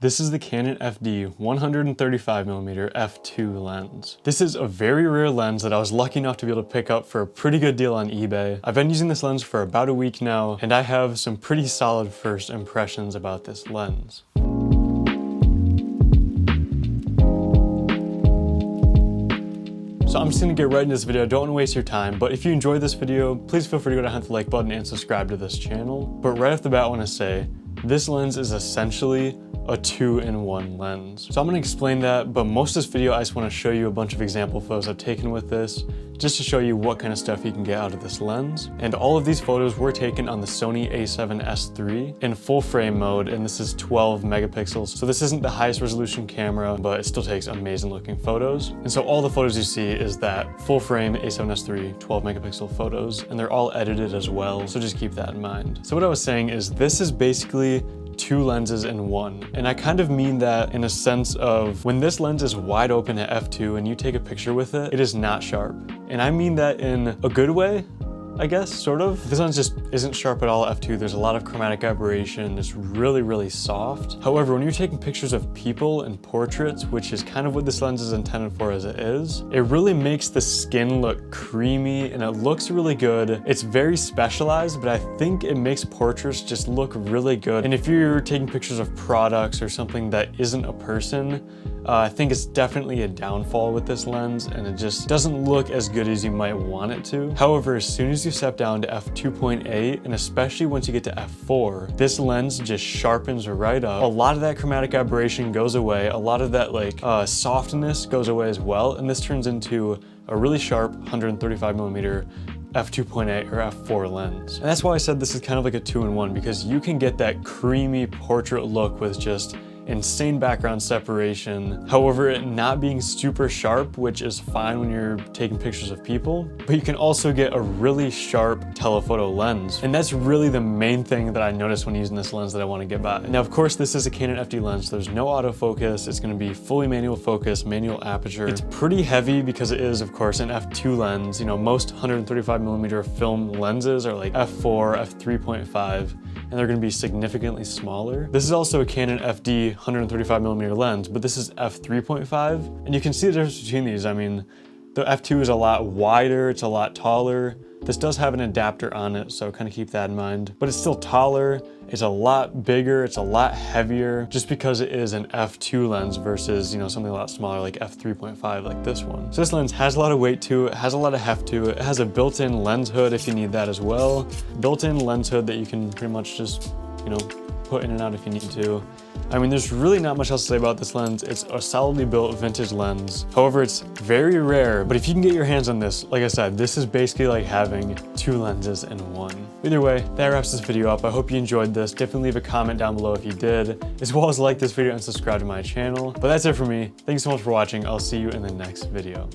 This is the Canon FD 135mm f2 lens. This is a very rare lens that I was lucky enough to be able to pick up for a pretty good deal on eBay. I've been using this lens for about a week now, and I have some pretty solid first impressions about this lens. So I'm just gonna get right into this video. I don't wanna waste your time, but if you enjoyed this video, please feel free to go down and hit the like button and subscribe to this channel. But right off the bat, I wanna say, this lens is essentially a 2-in-1 lens. So I'm gonna explain that, but most of this video I just wanna show you a bunch of example photos I've taken with this, just to show you what kind of stuff you can get out of this lens. And all of these photos were taken on the Sony a7S III in full frame mode, and this is 12 megapixels. So this isn't the highest resolution camera, but it still takes amazing looking photos. And so all the photos you see is that full frame a7S III 12 megapixel photos, and they're all edited as well, so just keep that in mind. So what I was saying is this is basically two lenses in one. And I kind of mean that in a sense of when this lens is wide open at f2 and you take a picture with it, it is not sharp. And I mean that in a good way, I guess, sort of. This lens just isn't sharp at all at f2. There's a lot of chromatic aberration. It's really, really soft. However, when you're taking pictures of people and portraits, which is kind of what this lens is intended for as it is, it really makes the skin look creamy and it looks really good. It's very specialized, but I think it makes portraits just look really good. And if you're taking pictures of products or something that isn't a person, I think it's definitely a downfall with this lens, and it just doesn't look as good as you might want it to. However, as soon as you step down to f2.8, and especially once you get to f4, this lens just sharpens right up. A lot of that chromatic aberration goes away. A lot of that softness goes away as well, and this turns into a really sharp 135mm f2.8 or f4 lens. And that's why I said this is kind of like a 2-in-1, because you can get that creamy portrait look with just insane background separation. However, it not being super sharp, which is fine when you're taking pictures of people, but you can also get a really sharp telephoto lens. And that's really the main thing that I noticed when using this lens that I want to get by. Now, of course, this is a Canon FD lens. So there's no autofocus. It's going to be fully manual focus, manual aperture. It's pretty heavy because it is, of course, an f2 lens. You know, most 135mm film lenses are like f4, f3.5, and they're going to be significantly smaller. This is also a Canon FD 135mm lens, but this is f3.5, and you can see the difference between these. I mean, the f2 is a lot wider, it's a lot taller. This does have an adapter on it, so kind of keep that in mind, but it's still taller, it's a lot bigger, it's a lot heavier, just because it is an f2 lens versus, you know, something a lot smaller like f3.5 like this one. So this lens has a lot of weight to it, has a lot of heft to it. It has a built-in lens hood if you need that as well. Built-in lens hood that you can pretty much just, you know, put in and out if you need to. I mean, there's really not much else to say about this lens. It's a solidly built vintage lens. However, it's very rare, but if you can get your hands on this, like I said, this is basically like having two lenses in one. Either way, that wraps this video up. I hope you enjoyed this. Definitely leave a comment down below if you did, as well as like this video and subscribe to my channel. But that's it for me. Thank you so much for watching. I'll see you in the next video.